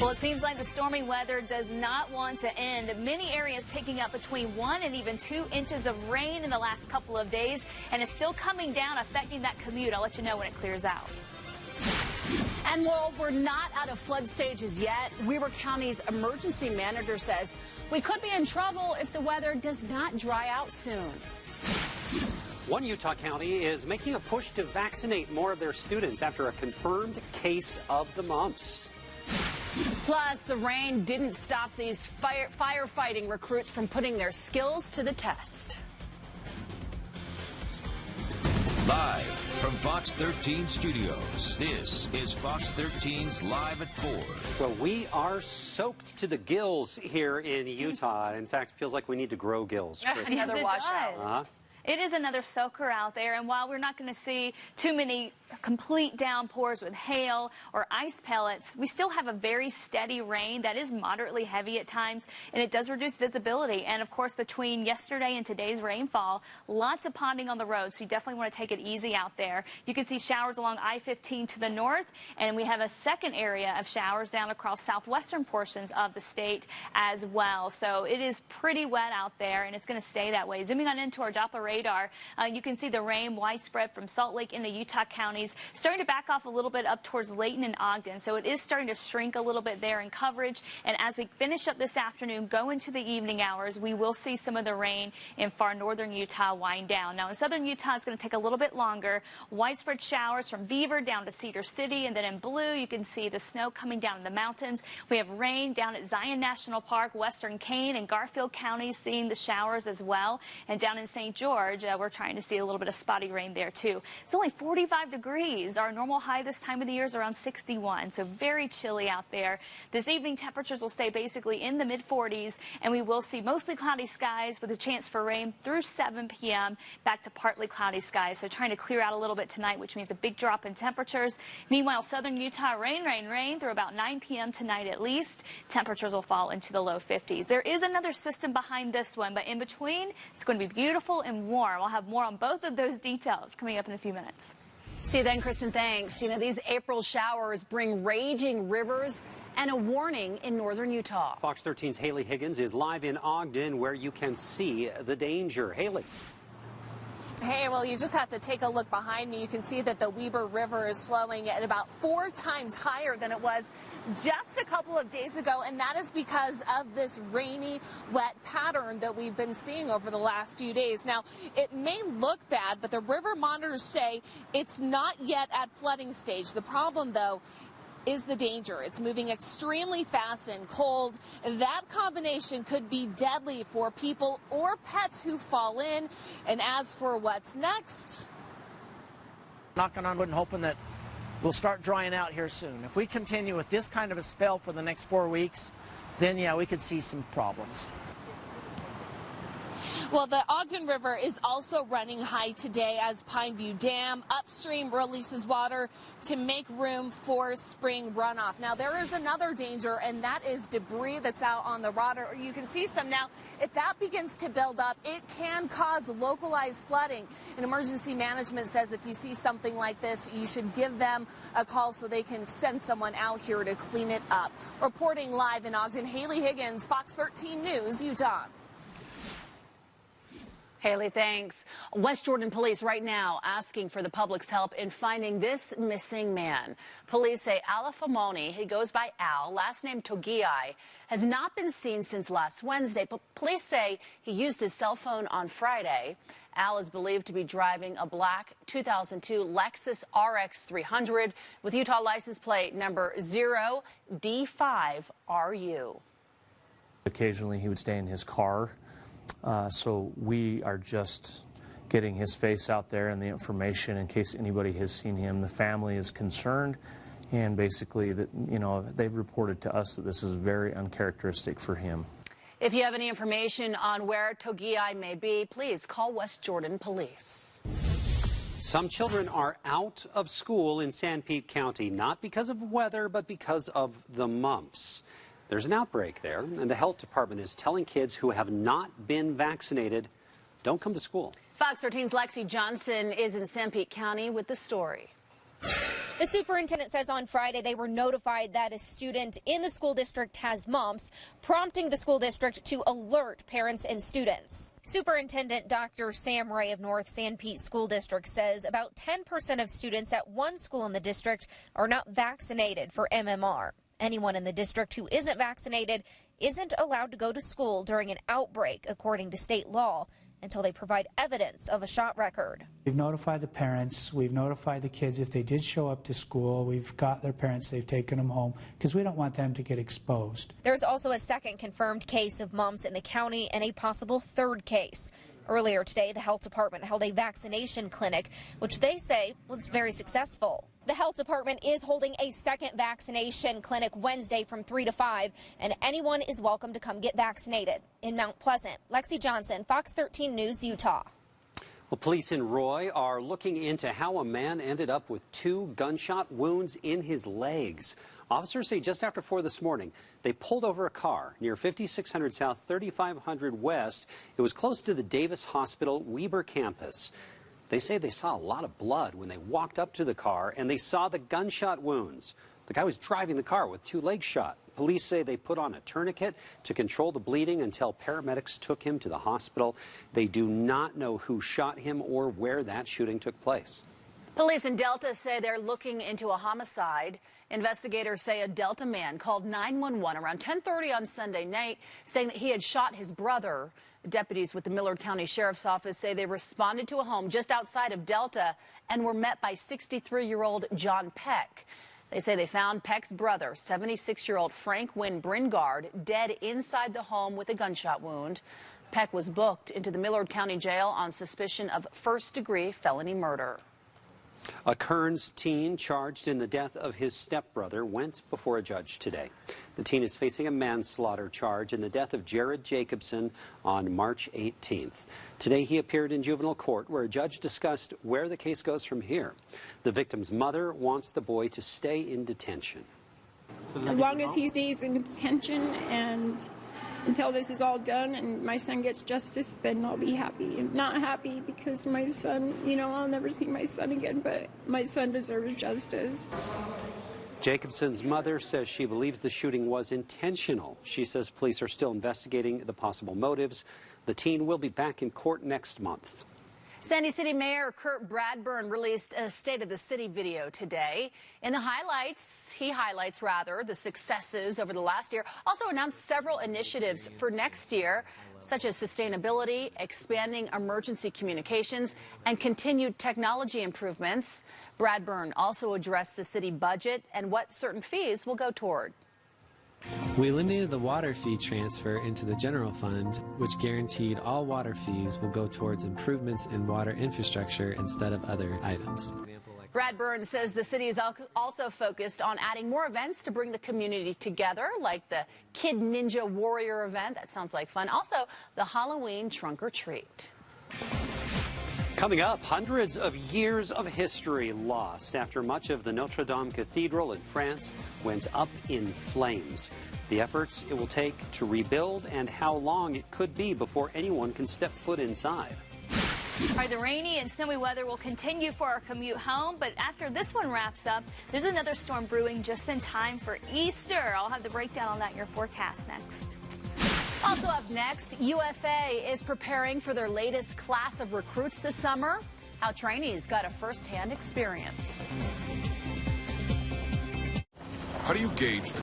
Well, it seems like the stormy weather does not want to end. Many areas picking up between 1 and even 2 inches of rain in the last couple of days, and it's still coming down, affecting that commute. I'll let you know when it clears out. And while we're not out of flood stages yet, Weber County's emergency manager says we could be in trouble if the weather does not dry out soon. One Utah county is making a push to vaccinate more of their students after a confirmed case of the mumps. Plus, the rain didn't stop these firefighting recruits from putting their skills to the test. Live from Fox 13 Studios, this is Fox 13's Live at 4. Well, we are soaked to the gills here in Utah. In fact, it feels like we need to grow gills. Another washout. It is another soaker out there, and while we're not going to see too many complete downpours with hail or ice pellets, we still have a very steady rain that is moderately heavy at times, and it does reduce visibility. And of course, between yesterday and today's rainfall, lots of ponding on the road, so you definitely want to take it easy out there. You can see showers along I-15 to the north, and we have a second area of showers down across southwestern portions of the state as well. So it is pretty wet out there, and it's going to stay that way. Zooming on into our Doppler radar, you can see the rain widespread from Salt Lake into Utah counties, starting to back off a little bit up towards Layton and Ogden. So it is starting to shrink a little bit there in coverage. And as we finish up this afternoon, go into the evening hours, we will see some of the rain in far northern Utah wind down. Now in southern Utah, it's going to take a little bit longer. Widespread showers from Beaver down to Cedar City, and then in blue, you can see the snow coming down in the mountains. We have rain down at Zion National Park, western Kane and Garfield counties seeing the showers as well. And down in St. George, we're trying to see a little bit of spotty rain there too. It's only 45 degrees. Our normal high this time of the year is around 61, so very chilly out there. This evening, temperatures will stay basically in the mid-40s, and we will see mostly cloudy skies with a chance for rain through 7 p.m. back to partly cloudy skies. So trying to clear out a little bit tonight, which means a big drop in temperatures. Meanwhile, southern Utah, rain through about 9 p.m. tonight at least. Temperatures will fall into the low 50s. There is another system behind this one, but in between, it's going to be beautiful and warm. I'll have more on both of those details coming up in a few minutes. See you then, Kristen. Thanks. You know, these April showers bring raging rivers and a warning in northern Utah. Fox 13's Haley Higgins is live in Ogden, where you can see the danger. Haley. Hey, well, you just have to take a look behind me. You can see that the Weber River is flowing at about 4 times higher than it was just a couple of days ago, and that is because of this rainy, wet pattern that we've been seeing over the last few days. Now, it may look bad, but the river monitors say it's not yet at flooding stage. The problem, though, is the danger. It's moving extremely fast and cold. That combination could be deadly for people or pets who fall in. And as for what's next, knocking on wood and hoping that we'll start drying out here soon. If we continue with this kind of a spell for the next 4 weeks, then yeah, we could see some problems. Well, the Ogden River is also running high today as Pineview Dam upstream releases water to make room for spring runoff. Now, there is another danger, and that is debris that's out on the water. You can see some now. If that begins to build up, it can cause localized flooding. And emergency management says if you see something like this, you should give them a call so they can send someone out here to clean it up. Reporting live in Ogden, Haley Higgins, Fox 13 News, Utah. Haley, thanks. West Jordan police right now asking for the public's help in finding this missing man. Police say Alafamoni, he goes by Al, last name Togiai, has not been seen since last Wednesday, but police say he used his cell phone on Friday. Al is believed to be driving a black 2002 Lexus RX 300 with Utah license plate number 0D5RU. Occasionally he would stay in his car. So we are just getting his face out there and the information in case anybody has seen him. The family is concerned, and basically, that, you know, they've reported to us that this is very uncharacteristic for him. If you have any information on where Togiai may be, please call West Jordan Police. Some children are out of school in Sanpete County, not because of weather, but because of the mumps. There's an outbreak there, and the health department is telling kids who have not been vaccinated, don't come to school. Fox 13's Lexi Johnson is in Sanpete County with the story. The superintendent says on Friday they were notified that a student in the school district has mumps, prompting the school district to alert parents and students. Superintendent Dr. Sam Ray of North Sanpete School District says about 10% of students at one school in the district are not vaccinated for MMR. Anyone in the district who isn't vaccinated isn't allowed to go to school during an outbreak, according to state law, until they provide evidence of a shot record. We've notified the parents, we've notified the kids if they did show up to school, we've got their parents, they've taken them home, because we don't want them to get exposed. There's also a second confirmed case of mumps in the county and a possible third case. Earlier today, the health department held a vaccination clinic, which they say was very successful. The health department is holding a second vaccination clinic Wednesday from 3 to 5, and anyone is welcome to come get vaccinated. In Mount Pleasant, Lexi Johnson, Fox 13 News, Utah. Well, police in Roy are looking into how a man ended up with 2 gunshot wounds in his legs. Officers say just after 4 this morning, they pulled over a car near 5600 South, 3500 West. It was close to the Davis Hospital Weber campus. They say they saw a lot of blood when they walked up to the car, and they saw the gunshot wounds. The guy was driving the car with 2 legs shot. Police say they put on a tourniquet to control the bleeding until paramedics took him to the hospital. They do not know who shot him or where that shooting took place. Police in Delta say they're looking into a homicide. Investigators say a Delta man called 911 around 10:30 on Sunday night, saying that he had shot his brother. Deputies with the Millard County Sheriff's Office say they responded to a home just outside of Delta and were met by 63-year-old John Peck. They say they found Peck's brother, 76-year-old Frank Wynn Bringard, dead inside the home with a gunshot wound. Peck was booked into the Millard County Jail on suspicion of first-degree felony murder. A Kearns teen charged in the death of his stepbrother went before a judge today. The teen is facing a manslaughter charge in the death of Jared Jacobson on March 18th. Today he appeared in juvenile court where a judge discussed where the case goes from here. The victim's mother wants the boy to stay in detention. As long as he stays in detention and until this is all done and my son gets justice, then I'll be happy. I'm not happy because my son, I'll never see my son again, but my son deserves justice. Jacobson's mother says she believes the shooting was intentional. She says police are still investigating the possible motives. The teen will be back in court next month. Sandy City Mayor Kurt Bradburn released a State of the City video today. In the highlights, he highlights the successes over the last year. Also announced several initiatives for next year, such as sustainability, expanding emergency communications, and continued technology improvements. Bradburn also addressed the city budget and what certain fees will go toward. We eliminated the water fee transfer into the general fund, which guaranteed all water fees will go towards improvements in water infrastructure instead of other items. Bradburn says the city is also focused on adding more events to bring the community together, like the Kid Ninja Warrior event. That sounds like fun. Also, the Halloween Trunk or Treat. Coming up, hundreds of years of history lost after much of the Notre Dame Cathedral in France went up in flames. The efforts it will take to rebuild and how long it could be before anyone can step foot inside. All right, the rainy and snowy weather will continue for our commute home, but after this one wraps up, there's another storm brewing just in time for Easter. I'll have the breakdown on that in your forecast next. Also up next, UFA is preparing for their latest class of recruits this summer. How trainees got a first-hand experience. How do you gauge the